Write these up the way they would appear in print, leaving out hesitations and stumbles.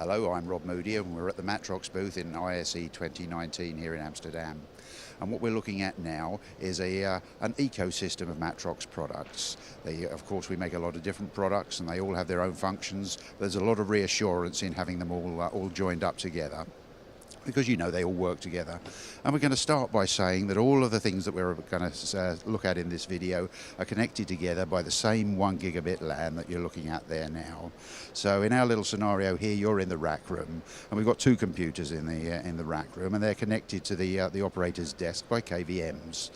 Hello, I'm Rob Moody and we're at the Matrox booth in ISE 2019 here in Amsterdam. And what we're looking at now is an ecosystem of Matrox products. Of course, we make a lot of different products and they all have their own functions. There's a lot of reassurance in having them all joined up together, because they all work together. And we're going to start by saying that all of the things that we're going to look at in this video are connected together by the same 1 gigabit LAN that you're looking at there now. So in our little scenario here, you're in the rack room, and we've got 2 computers in the rack room, and they're connected to the operator's desk by KVMs.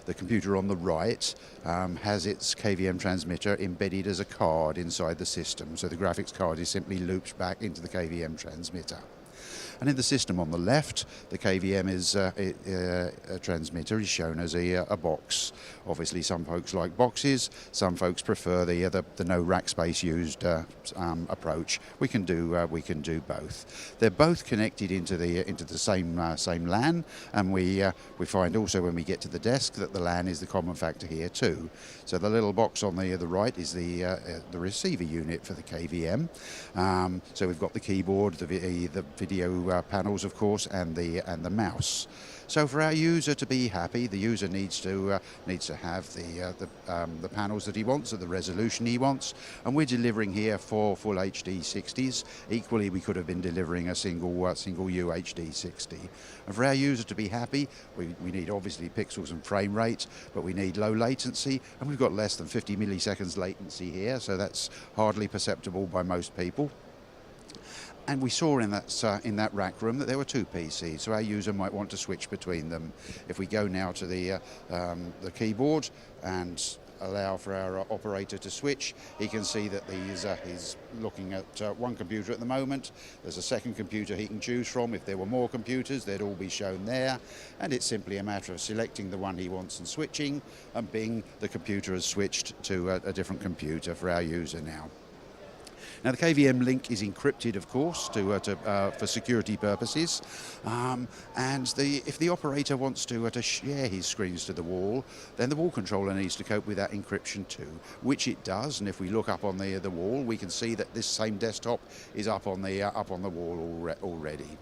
The computer on the right has its KVM transmitter embedded as a card inside the system, so the graphics card is simply looped back into the KVM transmitter. And in the system on the left, the KVM transmitter is shown as a box. Obviously, some folks like boxes. Some folks prefer the no rack space used approach. We can do both. They're both connected into the same LAN, and we find also when we get to the desk that the LAN is the common factor here too. So the little box on the right is the receiver unit for the KVM. So we've got the keyboard, the video panels, of course, and the mouse. So for our user to be happy, the user needs to have the panels that he wants at the resolution he wants, and we're delivering here 4 full HD 60s. Equally, we could have been delivering a single UHD 60. And for our user to be happy, we need obviously pixels and frame rate, but we need low latency, and we've got less than 50 milliseconds latency here, so that's hardly perceptible by most people. And we saw in that rack room that there were 2 PCs, so our user might want to switch between them. If we go now to the keyboard and allow for our operator to switch, he can see that he's looking at 1 computer at the moment. There's a second computer he can choose from. If there were more computers, they'd all be shown there. And it's simply a matter of selecting the one he wants and switching, and bing, the computer has switched to a different computer for our user now. Now the KVM link is encrypted, of course, for security purposes, and if the operator wants to share his screens to the wall, then the wall controller needs to cope with that encryption too, which it does. And if we look up on the wall, we can see that this same desktop is up on the wall already.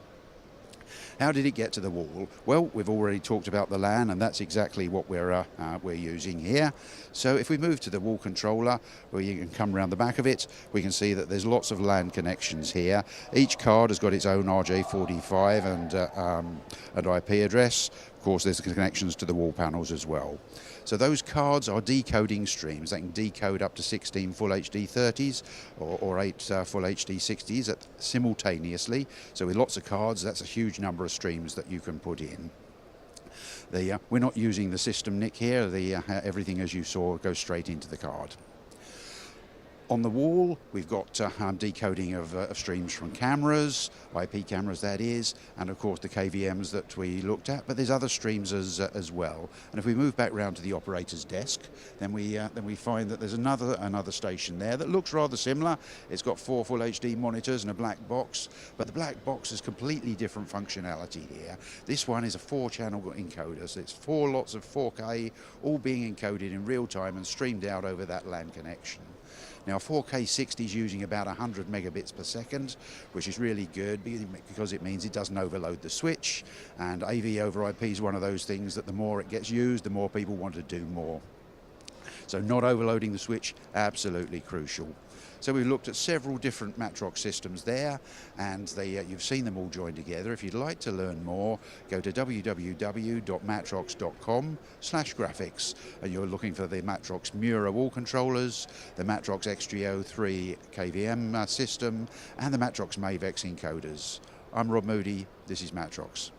How did it get to the wall? Well, we've already talked about the LAN, and that's exactly what we're using here. So if we move to the wall controller, where you can come around the back of it, we can see that there's lots of LAN connections here. Each card has got its own RJ45 and IP address. Of course, there's connections to the wall panels as well. So those cards are decoding streams. They can decode up to 16 full HD 30s or 8 full HD 60s simultaneously. So with lots of cards, that's a huge number of streams that you can put in. We're not using the system NIC here. Everything, as you saw, goes straight into the card. On the wall, we've got decoding of streams from cameras, IP cameras that is, and of course the KVMs that we looked at, but there's other streams as well. And if we move back round to the operator's desk, then we find that there's another station there that looks rather similar. It's got 4 full HD monitors and a black box, but the black box has completely different functionality here. This one is a 4-channel encoder, so it's 4 lots of 4K, all being encoded in real time and streamed out over that LAN connection. Now 4K 60 is using about 100 megabits per second, which is really good because it means it doesn't overload the switch, and AV over IP is one of those things that the more it gets used, the more people want to do more. So not overloading the switch, absolutely crucial. So we've looked at several different Matrox systems there, and you've seen them all joined together. If you'd like to learn more, go to www.matrox.com/graphics, and you're looking for the Matrox Mura wall controllers, the Matrox X-Trio 3 KVM system, and the Matrox Mavex encoders. I'm Rob Moody, this is Matrox.